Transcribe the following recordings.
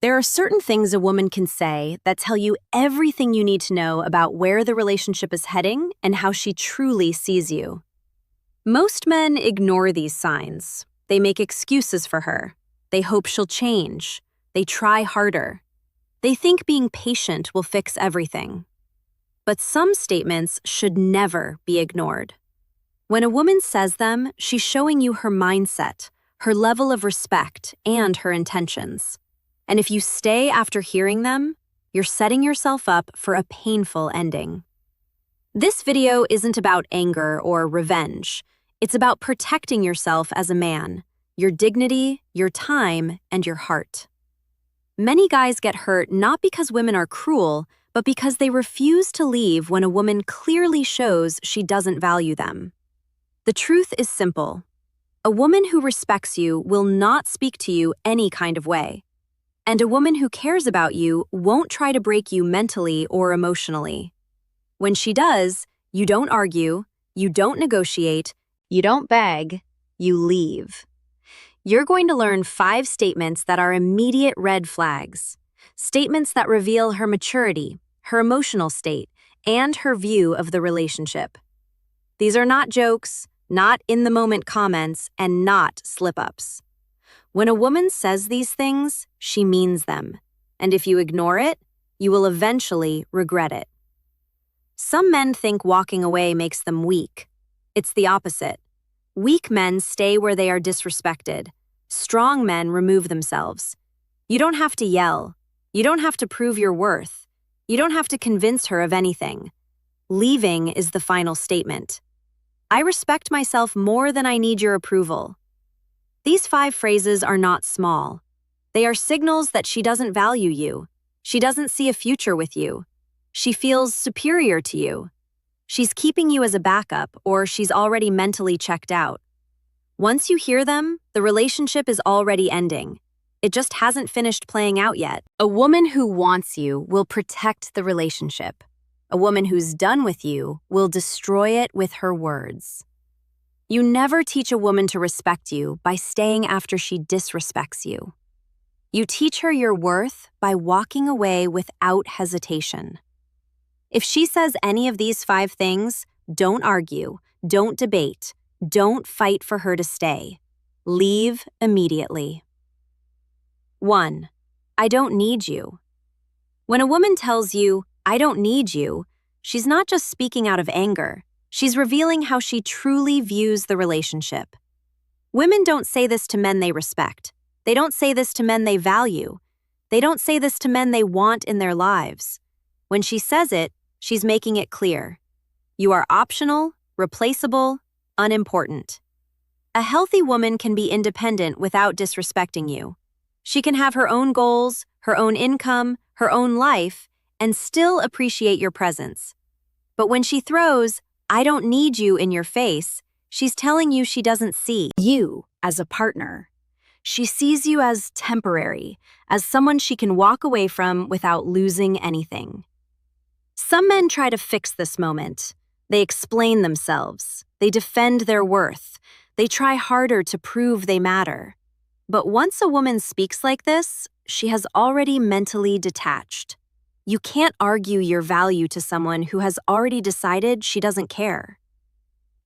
There are certain things a woman can say that tell you everything you need to know about where the relationship is heading and how she truly sees you. Most men ignore these signs. They make excuses for her. They hope she'll change. They try harder. They think being patient will fix everything. But some statements should never be ignored. When a woman says them, she's showing you her mindset, her level of respect, and her intentions. And if you stay after hearing them, you're setting yourself up for a painful ending. This video isn't about anger or revenge. It's about protecting yourself as a man, your dignity, your time, and your heart. Many guys get hurt not because women are cruel, but because they refuse to leave when a woman clearly shows she doesn't value them. The truth is simple. A woman who respects you will not speak to you any kind of way. And a woman who cares about you won't try to break you mentally or emotionally. When she does, you don't argue, you don't negotiate, you don't beg, you leave. You're going to learn 5 statements that are immediate red flags. Statements that reveal her maturity, her emotional state, and her view of the relationship. These are not jokes, not in-the-moment comments, and not slip-ups. When a woman says these things, she means them. And if you ignore it, you will eventually regret it. Some men think walking away makes them weak. It's the opposite. Weak men stay where they are disrespected. Strong men remove themselves. You don't have to yell. You don't have to prove your worth. You don't have to convince her of anything. Leaving is the final statement. I respect myself more than I need your approval. These 5 phrases are not small. They are signals that she doesn't value you. She doesn't see a future with you. She feels superior to you. She's keeping you as a backup, or she's already mentally checked out. Once you hear them, the relationship is already ending. It just hasn't finished playing out yet. A woman who wants you will protect the relationship. A woman who's done with you will destroy it with her words. You never teach a woman to respect you by staying after she disrespects you. You teach her your worth by walking away without hesitation. If she says any of these 5 things, don't argue, don't debate, don't fight for her to stay. Leave immediately. 1. I don't need you. When a woman tells you, I don't need you, she's not just speaking out of anger. She's revealing how she truly views the relationship. Women don't say this to men they respect. They don't say this to men they value. They don't say this to men they want in their lives. When she says it, she's making it clear. You are optional, replaceable, unimportant. A healthy woman can be independent without disrespecting you. She can have her own goals, her own income, her own life, and still appreciate your presence. But when she throws, I don't need you in your face, she's telling you she doesn't see you as a partner. She sees you as temporary, as someone she can walk away from without losing anything. Some men try to fix this moment. They explain themselves. They defend their worth. They try harder to prove they matter. But once a woman speaks like this, she has already mentally detached. You can't argue your value to someone who has already decided she doesn't care.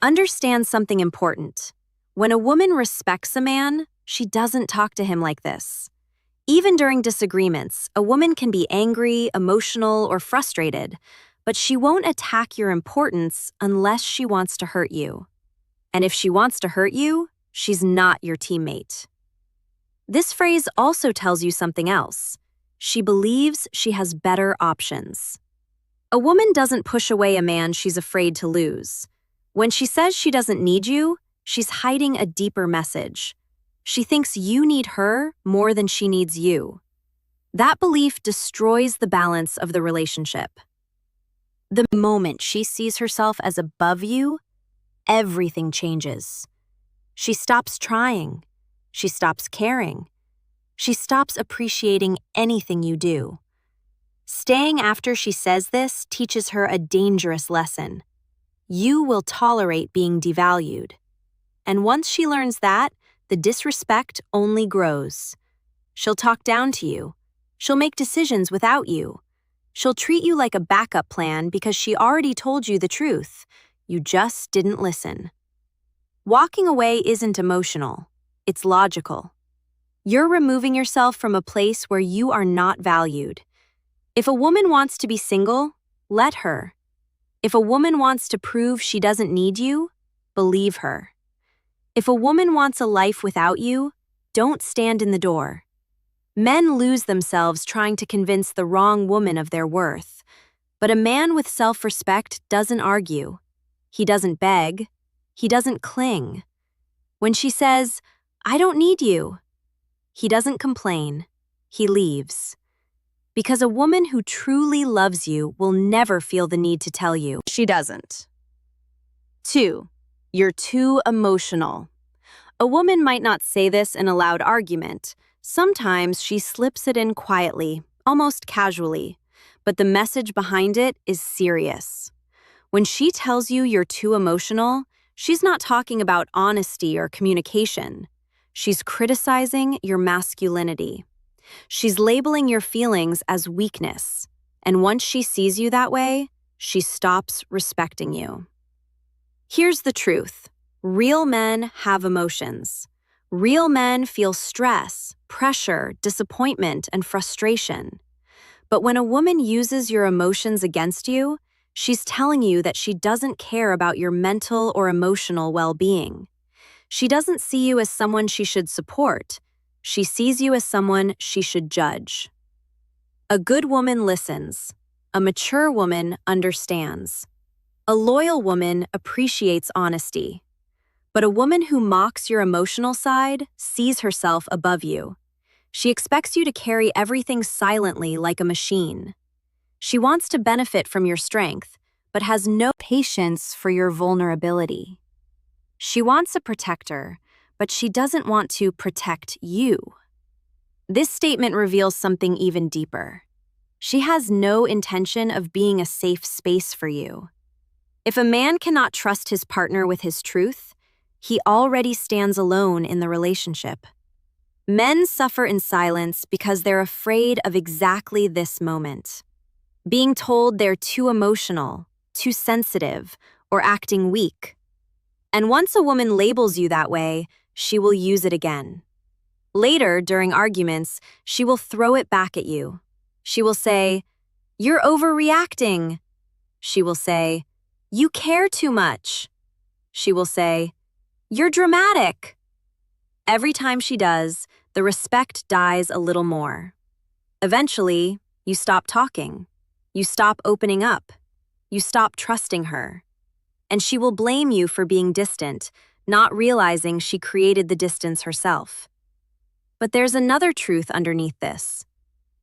Understand something important. When a woman respects a man, she doesn't talk to him like this. Even during disagreements, a woman can be angry, emotional, or frustrated, but she won't attack your importance unless she wants to hurt you. And if she wants to hurt you, she's not your teammate. This phrase also tells you something else. She believes she has better options. A woman doesn't push away a man she's afraid to lose. When she says she doesn't need you, she's hiding a deeper message. She thinks you need her more than she needs you. That belief destroys the balance of the relationship. The moment she sees herself as above you, everything changes. She stops trying. She stops caring. She stops appreciating anything you do. Staying after she says this teaches her a dangerous lesson. You will tolerate being devalued. And once she learns that, the disrespect only grows. She'll talk down to you. She'll make decisions without you. She'll treat you like a backup plan because she already told you the truth. You just didn't listen. Walking away isn't emotional. It's logical. You're removing yourself from a place where you are not valued. If a woman wants to be single, let her. If a woman wants to prove she doesn't need you, believe her. If a woman wants a life without you, don't stand in the door. Men lose themselves trying to convince the wrong woman of their worth. But a man with self-respect doesn't argue. He doesn't beg. He doesn't cling. When she says, "I don't need you," he doesn't complain. He leaves. Because a woman who truly loves you will never feel the need to tell you she doesn't. 2. You're too emotional. A woman might not say this in a loud argument. Sometimes she slips it in quietly, almost casually, but the message behind it is serious. When she tells you you're too emotional, she's not talking about honesty or communication. She's criticizing your masculinity. She's labeling your feelings as weakness, and once she sees you that way, she stops respecting you. Here's the truth. Real men have emotions. Real men feel stress, pressure, disappointment, and frustration. But when a woman uses your emotions against you, she's telling you that she doesn't care about your mental or emotional well-being. She doesn't see you as someone she should support. She sees you as someone she should judge. A good woman listens. A mature woman understands. A loyal woman appreciates honesty. But a woman who mocks your emotional side sees herself above you. She expects you to carry everything silently like a machine. She wants to benefit from your strength, but has no patience for your vulnerability. She wants a protector, but she doesn't want to protect you. This statement reveals something even deeper. She has no intention of being a safe space for you. If a man cannot trust his partner with his truth, he already stands alone in the relationship. Men suffer in silence because they're afraid of exactly this moment. Being told they're too emotional, too sensitive, or acting weak. And once a woman labels you that way, she will use it again. Later, during arguments, she will throw it back at you. She will say, "You're overreacting." She will say, "You care too much." She will say, "You're dramatic." Every time she does, the respect dies a little more. Eventually, you stop talking. You stop opening up. You stop trusting her. And she will blame you for being distant, not realizing she created the distance herself. But there's another truth underneath this.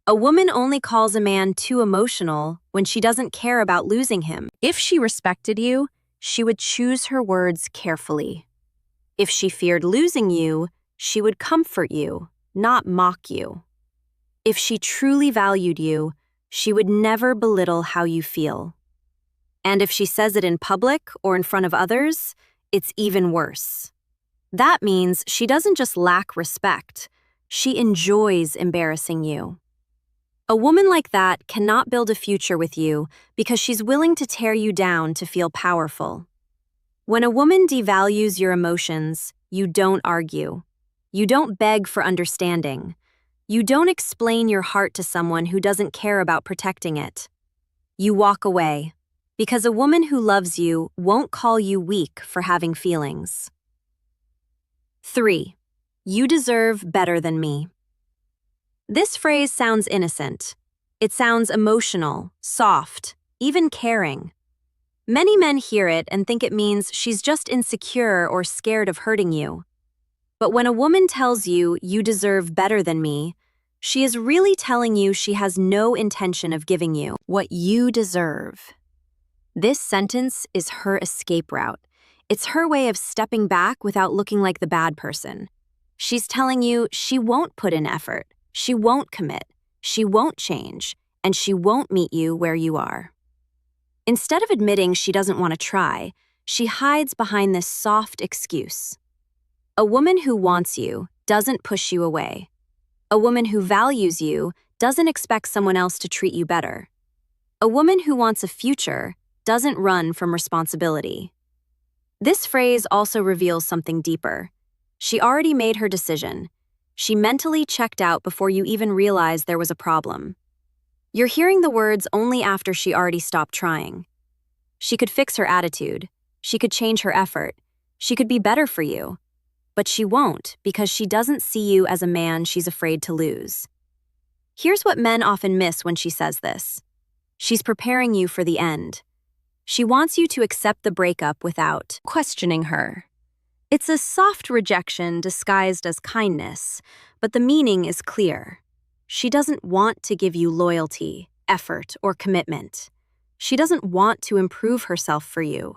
A woman only calls a man too emotional when she doesn't care about losing him. If she respected you, she would choose her words carefully. If she feared losing you, she would comfort you, not mock you. If she truly valued you, she would never belittle how you feel. And if she says it in public or in front of others, it's even worse. That means she doesn't just lack respect, she enjoys embarrassing you. A woman like that cannot build a future with you because she's willing to tear you down to feel powerful. When a woman devalues your emotions, you don't argue. You don't beg for understanding. You don't explain your heart to someone who doesn't care about protecting it. You walk away, because a woman who loves you won't call you weak for having feelings. 3. You deserve better than me. This phrase sounds innocent. It sounds emotional, soft, even caring. Many men hear it and think it means she's just insecure or scared of hurting you. But when a woman tells you, "You deserve better than me," she is really telling you she has no intention of giving you what you deserve. This sentence is her escape route. It's her way of stepping back without looking like the bad person. She's telling you she won't put in effort, she won't commit, she won't change, and she won't meet you where you are. Instead of admitting she doesn't want to try, she hides behind this soft excuse. A woman who wants you doesn't push you away. A woman who values you doesn't expect someone else to treat you better. A woman who wants a future doesn't run from responsibility. This phrase also reveals something deeper. She already made her decision. She mentally checked out before you even realized there was a problem. You're hearing the words only after she already stopped trying. She could fix her attitude. She could change her effort. She could be better for you. But she won't because she doesn't see you as a man she's afraid to lose. Here's what men often miss when she says this. She's preparing you for the end. She wants you to accept the breakup without questioning her. It's a soft rejection disguised as kindness, but the meaning is clear. She doesn't want to give you loyalty, effort, or commitment. She doesn't want to improve herself for you.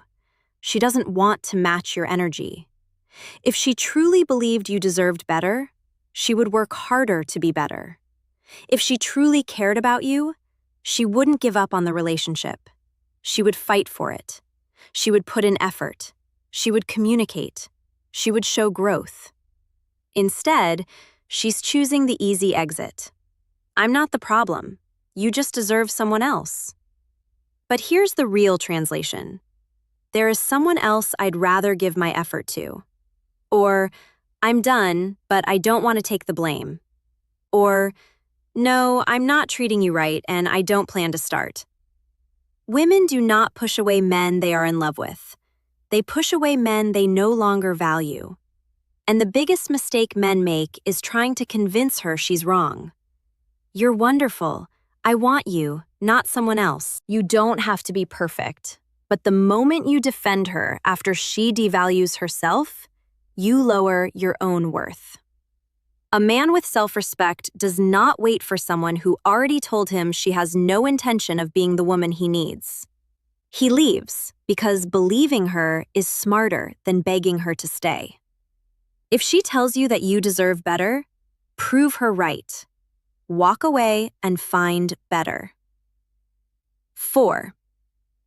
She doesn't want to match your energy. If she truly believed you deserved better, she would work harder to be better. If she truly cared about you, she wouldn't give up on the relationship. She would fight for it. She would put in effort. She would communicate. She would show growth. Instead, she's choosing the easy exit. I'm not the problem. You just deserve someone else. But here's the real translation. There is someone else I'd rather give my effort to. Or, I'm done, but I don't want to take the blame. Or, no, I'm not treating you right and I don't plan to start. Women do not push away men they are in love with. They push away men they no longer value. And the biggest mistake men make is trying to convince her she's wrong. You're wonderful. I want you, not someone else. You don't have to be perfect. But the moment you defend her after she devalues herself, you lower your own worth. A man with self-respect does not wait for someone who already told him she has no intention of being the woman he needs. He leaves because believing her is smarter than begging her to stay. If she tells you that you deserve better, prove her right. Walk away and find better. 4.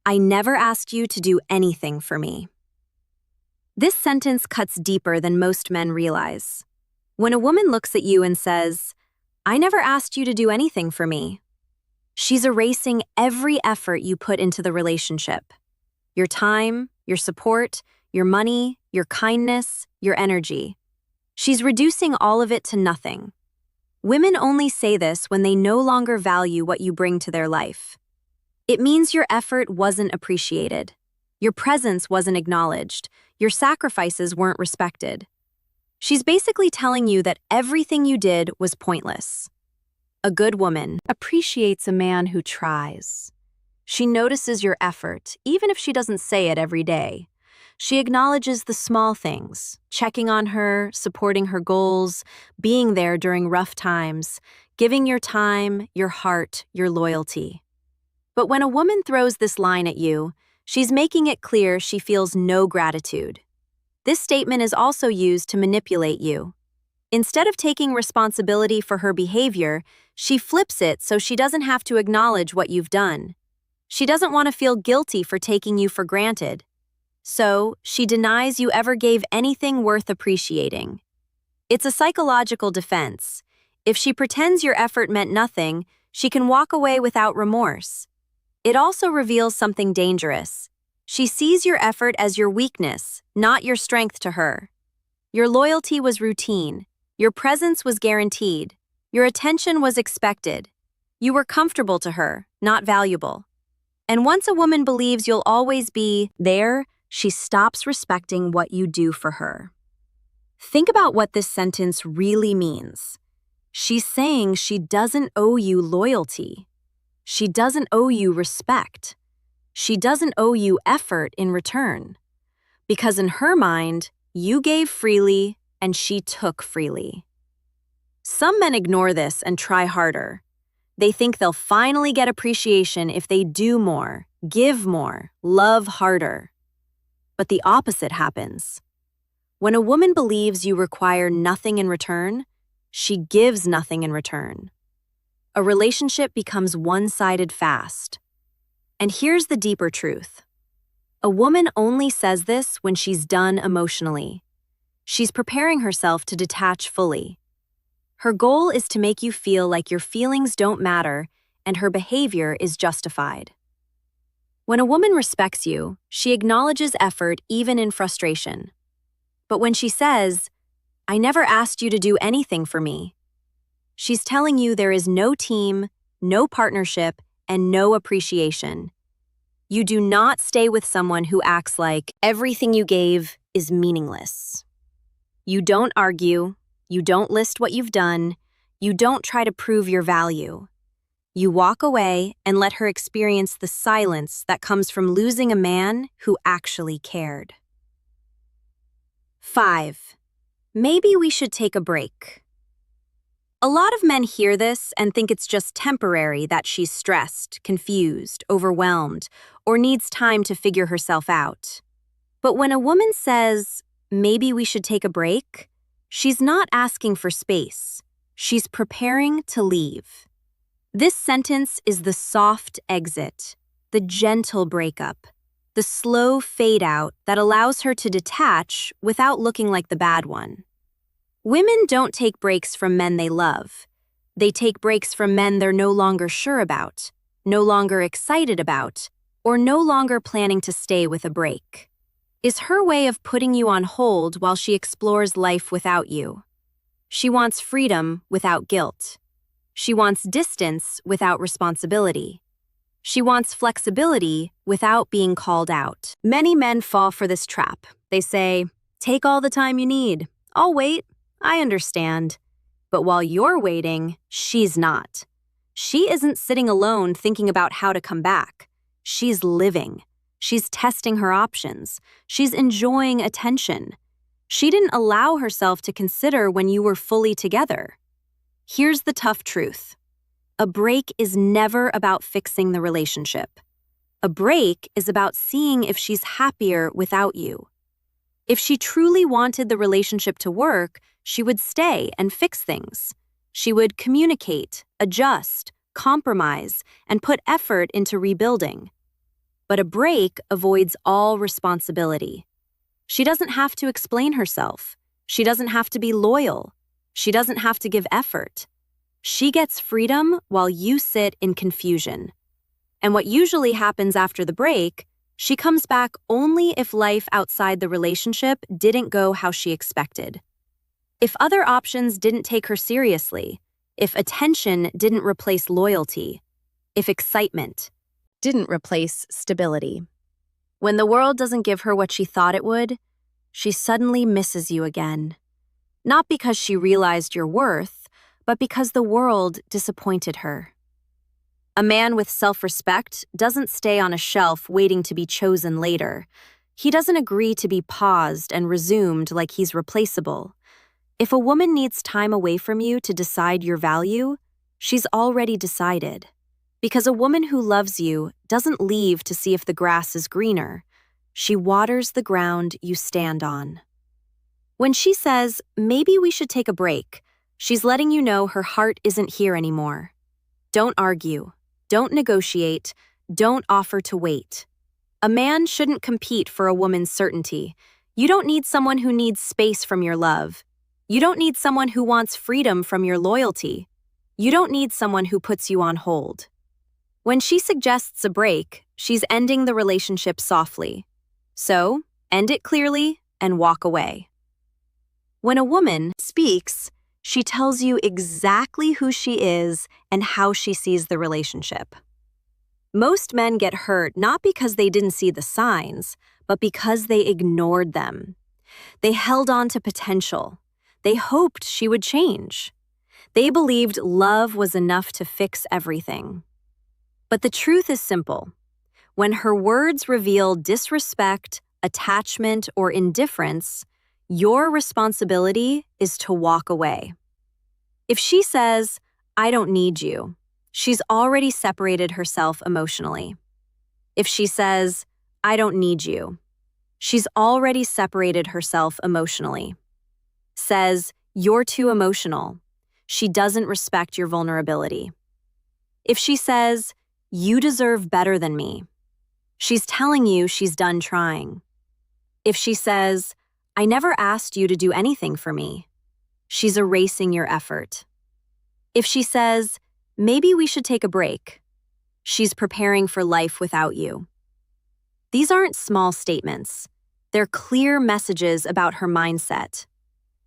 I never asked you to do anything for me. This sentence cuts deeper than most men realize. When a woman looks at you and says, I never asked you to do anything for me, she's erasing every effort you put into the relationship. Your time, your support, your money, your kindness, your energy. She's reducing all of it to nothing. Women only say this when they no longer value what you bring to their life. It means your effort wasn't appreciated. Your presence wasn't acknowledged. Your sacrifices weren't respected. She's basically telling you that everything you did was pointless. A good woman appreciates a man who tries. She notices your effort, even if she doesn't say it every day. She acknowledges the small things, checking on her, supporting her goals, being there during rough times, giving your time, your heart, your loyalty. But when a woman throws this line at you, she's making it clear she feels no gratitude. This statement is also used to manipulate you. Instead of taking responsibility for her behavior, she flips it so she doesn't have to acknowledge what you've done. She doesn't want to feel guilty for taking you for granted. So, she denies you ever gave anything worth appreciating. It's a psychological defense. If she pretends your effort meant nothing, she can walk away without remorse. It also reveals something dangerous. She sees your effort as your weakness, not your strength to her. Your loyalty was routine. Your presence was guaranteed. Your attention was expected. You were comfortable to her, not valuable. And once a woman believes you'll always be there, she stops respecting what you do for her. Think about what this sentence really means. She's saying she doesn't owe you loyalty. She doesn't owe you respect. She doesn't owe you effort in return. Because in her mind, you gave freely and she took freely. Some men ignore this and try harder. They think they'll finally get appreciation if they do more, give more, love harder. But the opposite happens. When a woman believes you require nothing in return, she gives nothing in return. A relationship becomes one-sided fast. And here's the deeper truth. A woman only says this when she's done emotionally. She's preparing herself to detach fully. Her goal is to make you feel like your feelings don't matter and her behavior is justified. When a woman respects you, she acknowledges effort even in frustration. But when she says, "I never asked you to do anything for me," she's telling you there is no team, no partnership, and no appreciation. You do not stay with someone who acts like everything you gave is meaningless. You don't argue, you don't list what you've done, you don't try to prove your value. You walk away and let her experience the silence that comes from losing a man who actually cared. 5. Maybe we should take a break. A lot of men hear this and think it's just temporary, that she's stressed, confused, overwhelmed, or needs time to figure herself out. But when a woman says, "Maybe we should take a break," she's not asking for space. She's preparing to leave. This sentence is the soft exit, the gentle breakup, the slow fade out that allows her to detach without looking like the bad one. Women don't take breaks from men they love. They take breaks from men they're no longer sure about, no longer excited about, or no longer planning to stay with a break. Is her way of putting you on hold while she explores life without you. She wants freedom without guilt. She wants distance without responsibility. She wants flexibility without being called out. Many men fall for this trap. They say, "Take all the time you need. I'll wait. I understand." But while you're waiting, she's not. She isn't sitting alone thinking about how to come back. She's living. She's testing her options. She's enjoying attention. She didn't allow herself to consider when you were fully together. Here's the tough truth. A break is never about fixing the relationship. A break is about seeing if she's happier without you. If she truly wanted the relationship to work, she would stay and fix things. She would communicate, adjust, compromise, and put effort into rebuilding. But a break avoids all responsibility. She doesn't have to explain herself. She doesn't have to be loyal. She doesn't have to give effort. She gets freedom while you sit in confusion. And what usually happens after the break, she comes back only if life outside the relationship didn't go how she expected. If other options didn't take her seriously, if attention didn't replace loyalty, if excitement didn't replace stability. When the world doesn't give her what she thought it would, she suddenly misses you again. Not because she realized your worth, but because the world disappointed her. A man with self-respect doesn't stay on a shelf waiting to be chosen later. He doesn't agree to be paused and resumed like he's replaceable. If a woman needs time away from you to decide your value, she's already decided. Because a woman who loves you doesn't leave to see if the grass is greener. She waters the ground you stand on. When she says, "Maybe we should take a break," she's letting you know her heart isn't here anymore. Don't argue. Don't negotiate. Don't offer to wait. A man shouldn't compete for a woman's certainty. You don't need someone who needs space from your love. You don't need someone who wants freedom from your loyalty. You don't need someone who puts you on hold. When she suggests a break, she's ending the relationship softly. So, end it clearly and walk away. When a woman speaks, she tells you exactly who she is and how she sees the relationship. Most men get hurt not because they didn't see the signs, but because they ignored them. They held on to potential. They hoped she would change. They believed love was enough to fix everything. But the truth is simple. When her words reveal disrespect, attachment, or indifference, your responsibility is to walk away. If she says, "I don't need you," she's already separated herself emotionally. If she says, "I don't need you," she's already separated herself emotionally. Says, "You're too emotional," she doesn't respect your vulnerability. If she says, "You deserve better than me," she's telling you she's done trying. If she says, "I never asked you to do anything for me," she's erasing your effort. If she says, maybe we should take a break, she's preparing for life without you. These aren't small statements. They're clear messages about her mindset.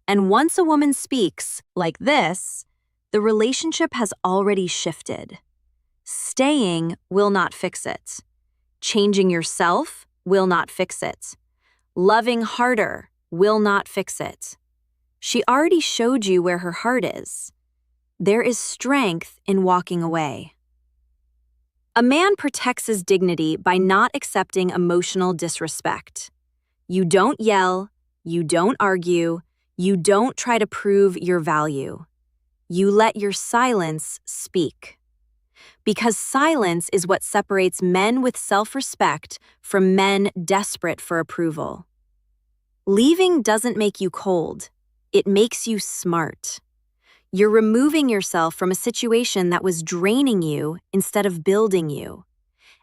And once a woman speaks like this, the relationship has already shifted. Staying will not fix it. Changing yourself will not fix it. Loving harder will not fix it. She already showed you where her heart is. There is strength in walking away. A man protects his dignity by not accepting emotional disrespect. You don't yell, you don't argue, you don't try to prove your value. You let your silence speak. Because silence is what separates men with self-respect from men desperate for approval. Leaving doesn't make you cold. It makes you smart. You're removing yourself from a situation that was draining you instead of building you.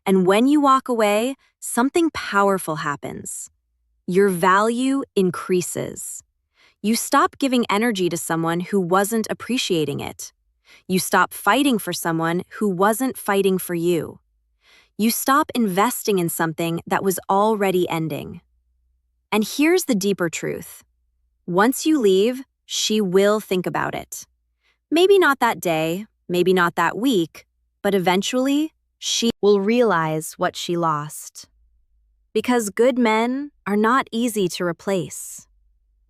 And when you walk away, something powerful happens. Your value increases. You stop giving energy to someone who wasn't appreciating it. You stop fighting for someone who wasn't fighting for you. You stop investing in something that was already ending. And here's the deeper truth. Once you leave, she will think about it. Maybe not that day, maybe not that week, but eventually, she will realize what she lost. Because good men are not easy to replace.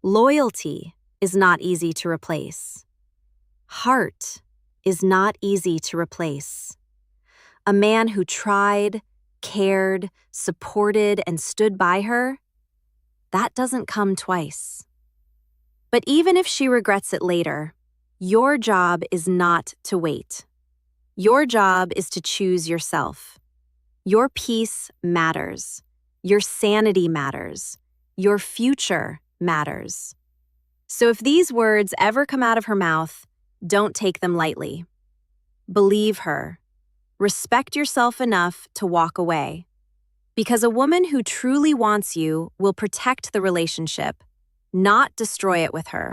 Loyalty is not easy to replace. Heart is not easy to replace. A man who tried, cared, supported, and stood by her, that doesn't come twice. But even if she regrets it later, your job is not to wait. Your job is to choose yourself. Your peace matters. Your sanity matters. Your future matters. So if these words ever come out of her mouth, don't take them lightly. Believe her. Respect yourself enough to walk away. Because a woman who truly wants you will protect the relationship, not destroy it with her.